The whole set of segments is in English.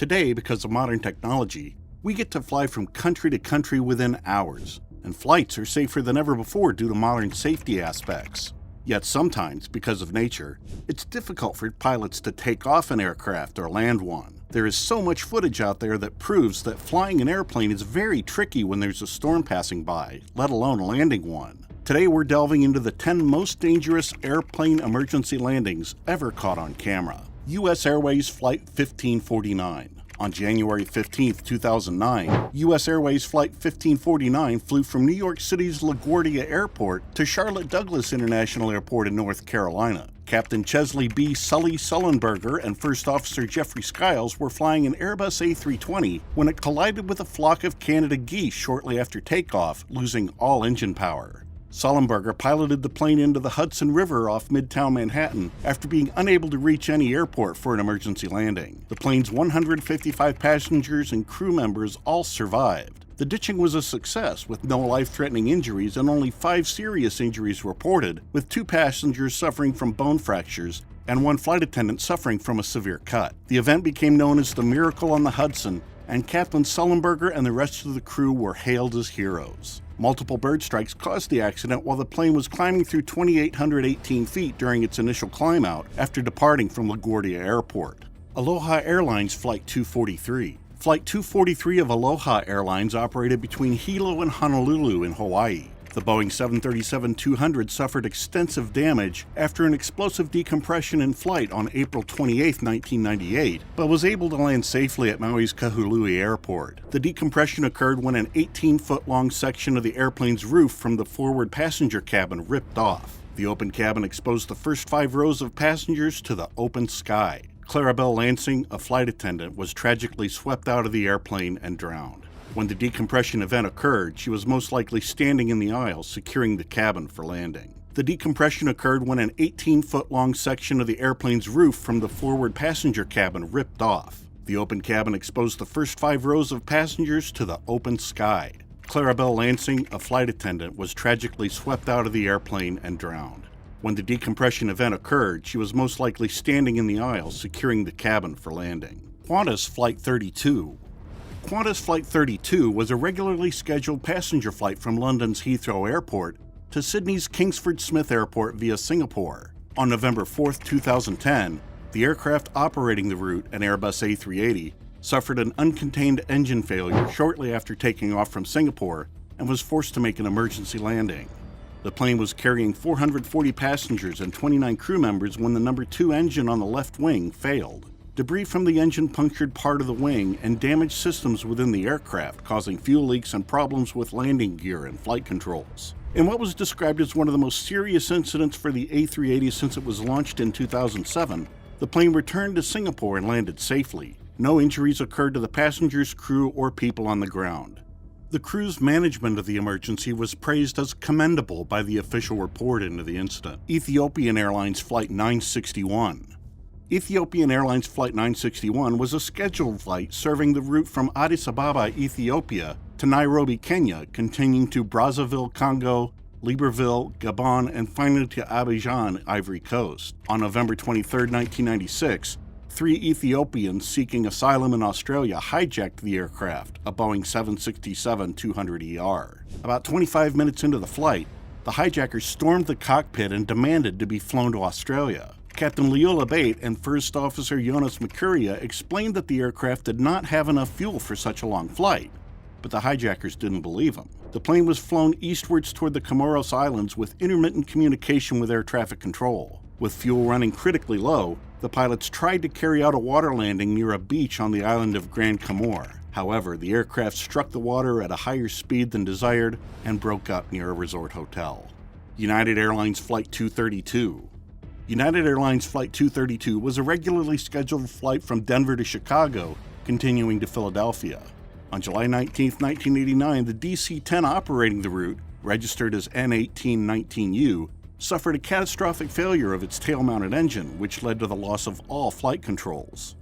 Today, because of modern technology, we get to fly from country to country within hours, and flights are safer than ever before due to modern safety aspects. Yet sometimes, because of nature, it's difficult for pilots to take off an aircraft or land one. There is so much footage out there that proves that flying an airplane is very tricky when there's a storm passing by, let alone landing one. Today we're delving into the 10 most dangerous airplane emergency landings ever caught on camera. U.S. Airways Flight 1549. On January 15, 2009, U.S. Airways Flight 1549 flew from New York City's LaGuardia Airport to Charlotte Douglas International Airport in North Carolina. Captain Chesley B. Sully Sullenberger and First Officer Jeffrey Skiles were flying an Airbus A320 when it collided with a flock of Canada geese shortly after takeoff, losing all engine power. Sullenberger piloted the plane into the Hudson River off Midtown Manhattan after being unable to reach any airport for an emergency landing. The plane's 155 passengers and crew members all survived. The ditching was a success, with no life-threatening injuries and only 5 serious injuries reported, with 2 passengers suffering from bone fractures and 1 flight attendant suffering from a severe cut. The event became known as the Miracle on the Hudson, and Captain Sullenberger and the rest of the crew were hailed as heroes. Multiple bird strikes caused the accident while the plane was climbing through 2,818 feet during its initial climb out after departing from LaGuardia Airport. Aloha Airlines Flight 243. Flight 243 of Aloha Airlines operated between Hilo and Honolulu in Hawaii. The Boeing 737-200 suffered extensive damage after an explosive decompression in flight on April 28, 1998, but was able to land safely at Maui's Kahului Airport. The decompression occurred when an 18-foot-long section of the airplane's roof from the forward passenger cabin ripped off. The open cabin exposed the first 5 rows of passengers to the open sky. Clarabelle Lansing, a flight attendant, was tragically swept out of the airplane and drowned. When the decompression event occurred, she was most likely standing in the aisle securing the cabin for landing. The decompression occurred when an 18-foot-long section of the airplane's roof from the forward passenger cabin ripped off. The open cabin exposed the first 5 rows of passengers to the open sky. Clarabelle Lansing, a flight attendant, was tragically swept out of the airplane and drowned. When the decompression event occurred, she was most likely standing in the aisle securing the cabin for landing. Qantas Flight 32. Qantas Flight 32 was a regularly scheduled passenger flight from London's Heathrow Airport to Sydney's Kingsford Smith Airport via Singapore. On November 4, 2010, the aircraft operating the route, an Airbus A380, suffered an uncontained engine failure shortly after taking off from Singapore and was forced to make an emergency landing. The plane was carrying 440 passengers and 29 crew members when the number 2 engine on the left wing failed. Debris from the engine punctured part of the wing and damaged systems within the aircraft, causing fuel leaks and problems with landing gear and flight controls. In what was described as one of the most serious incidents for the A380 since it was launched in 2007, the plane returned to Singapore and landed safely. No injuries occurred to the passengers, crew, or people on the ground. The crew's management of the emergency was praised as commendable by the official report into the incident. Ethiopian Airlines Flight 961. Ethiopian Airlines Flight 961 was a scheduled flight serving the route from Addis Ababa, Ethiopia, to Nairobi, Kenya, continuing to Brazzaville, Congo, Libreville, Gabon, and finally to Abidjan, Ivory Coast. On November 23, 1996, 3 Ethiopians seeking asylum in Australia hijacked the aircraft, a Boeing 767-200ER. About 25 minutes into the flight, the hijackers stormed the cockpit and demanded to be flown to Australia. Captain Leola Bate and First Officer Jonas Makuria explained that the aircraft did not have enough fuel for such a long flight, but the hijackers didn't believe them. The plane was flown eastwards toward the Comoros Islands with intermittent communication with air traffic control. With fuel running critically low, the pilots tried to carry out a water landing near a beach on the island of Grand Comore. However, the aircraft struck the water at a higher speed than desired and broke up near a resort hotel. United Airlines Flight 232. United Airlines Flight 232 was a regularly scheduled flight from Denver to Chicago, continuing to Philadelphia. On July 19, 1989, the DC-10 operating the route, registered as N1819U, suffered a catastrophic failure of its tail-mounted engine, which led to the loss of all flight controls.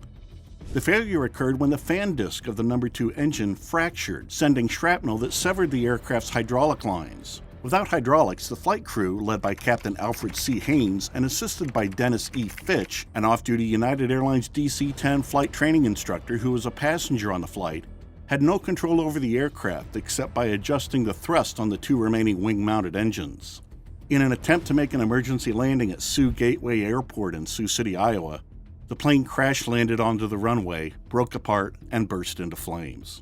The failure occurred when the fan disc of the number 2 engine fractured, sending shrapnel that severed the aircraft's hydraulic lines. Without hydraulics, the flight crew, led by Captain Alfred C. Haynes and assisted by Dennis E. Fitch, an off-duty United Airlines DC-10 flight training instructor who was a passenger on the flight, had no control over the aircraft except by adjusting the thrust on the two remaining wing-mounted engines. In an attempt to make an emergency landing at Sioux Gateway Airport in Sioux City, Iowa, the plane crash-landed onto the runway, broke apart, and burst into flames.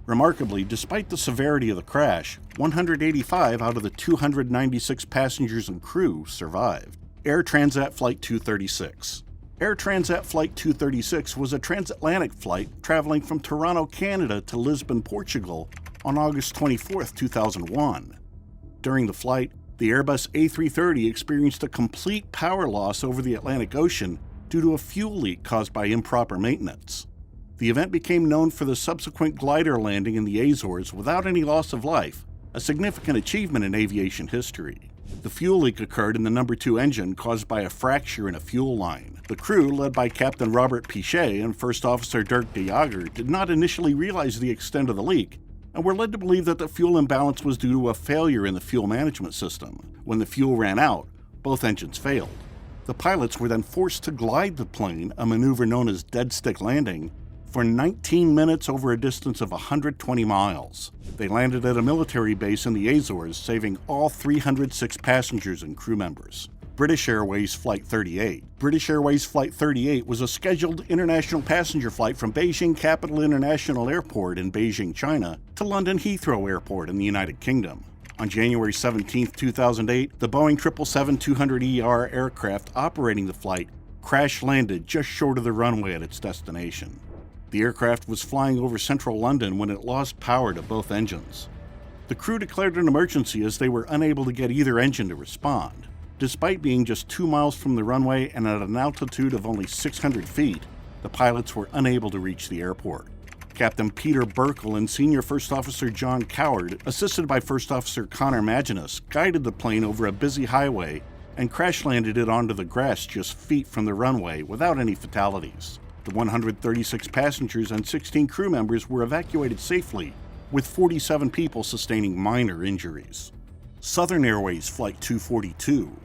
Remarkably, despite the severity of the crash, 185 out of the 296 passengers and crew survived. Air Transat Flight 236. Air Transat Flight 236 was a transatlantic flight traveling from Toronto, Canada to Lisbon, Portugal on August 24, 2001. During the flight, the Airbus A330 experienced a complete power loss over the Atlantic Ocean due to a fuel leak caused by improper maintenance. The event became known for the subsequent glider landing in the Azores without any loss of life, a significant achievement in aviation history. The fuel leak occurred in the No. 2 engine caused by a fracture in a fuel line. The crew, led by Captain Robert Pichet and First Officer Dirk de Jager, did not initially realize the extent of the leak and were led to believe that the fuel imbalance was due to a failure in the fuel management system. When the fuel ran out, both engines failed. The pilots were then forced to glide the plane, a maneuver known as dead stick landing, for 19 minutes over a distance of 120 miles. They landed at a military base in the Azores, saving all 306 passengers and crew members. British Airways Flight 38. British Airways Flight 38 was a scheduled international passenger flight from Beijing Capital International Airport in Beijing, China, to London Heathrow Airport in the United Kingdom. On January 17, 2008, the Boeing 777-200ER aircraft operating the flight crash-landed just short of the runway at its destination. The aircraft was flying over central London when it lost power to both engines. The crew declared an emergency as they were unable to get either engine to respond. Despite being just 2 miles from the runway and at an altitude of only 600 feet, the pilots were unable to reach the airport. Captain Peter Burkle and Senior First Officer John Coward, assisted by First Officer Connor Maginus, guided the plane over a busy highway and crash-landed it onto the grass just feet from the runway without any fatalities. The 136 passengers and 16 crew members were evacuated safely, with 47 people sustaining minor injuries. Southern Airways Flight 242.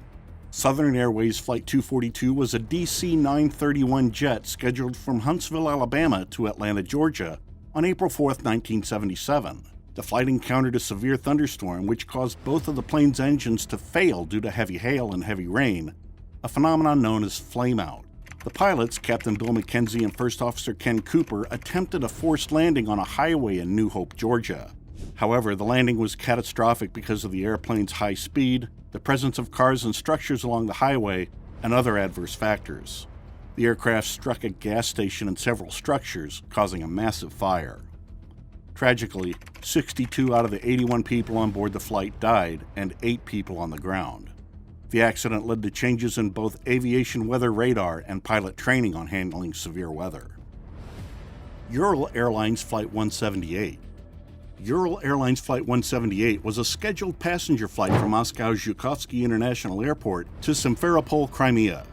Southern Airways Flight 242 was a DC-931 jet scheduled from Huntsville, Alabama to Atlanta, Georgia on April 4, 1977. The flight encountered a severe thunderstorm which caused both of the plane's engines to fail due to heavy hail and heavy rain, a phenomenon known as flameout. The pilots, Captain Bill McKenzie and First Officer Ken Cooper, attempted a forced landing on a highway in New Hope, Georgia. However, the landing was catastrophic because of the airplane's high speed, the presence of cars and structures along the highway, and other adverse factors. The aircraft struck a gas station and several structures, causing a massive fire. Tragically, 62 out of the 81 people on board the flight died and 8 people on the ground. The accident led to changes in both aviation weather radar and pilot training on handling severe weather. Ural Airlines Flight 178. Ural Airlines Flight 178 was a scheduled passenger flight from Moscow Zhukovsky International Airport to Simferopol, Crimea.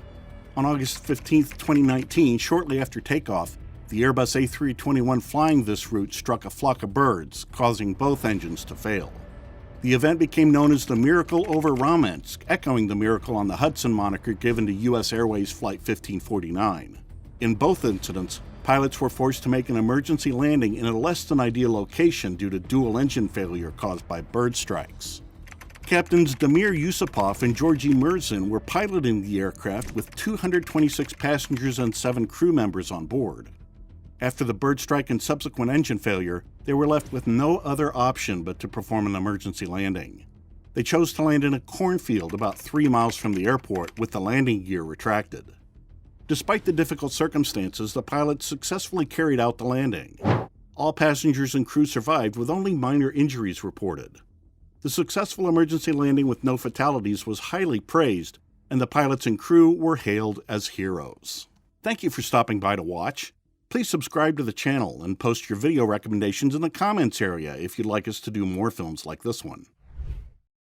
On August 15, 2019, shortly after takeoff, the Airbus A321 flying this route struck a flock of birds, causing both engines to fail. The event became known as the Miracle over Ramensk, echoing the Miracle on the Hudson moniker given to U.S. Airways Flight 1549. In both incidents, pilots were forced to make an emergency landing in a less-than-ideal location due to dual engine failure caused by bird strikes. Captains Damir Yusupov and Georgy Mirzin were piloting the aircraft with 226 passengers and 7 crew members on board. After the bird strike and subsequent engine failure, they were left with no other option but to perform an emergency landing. They chose to land in a cornfield about 3 miles from the airport with the landing gear retracted. Despite the difficult circumstances, the pilots successfully carried out the landing. All passengers and crew survived with only minor injuries reported. The successful emergency landing with no fatalities was highly praised, and the pilots and crew were hailed as heroes. Thank you for stopping by to watch. Please subscribe to the channel and post your video recommendations in the comments area if you'd like us to do more films like this one.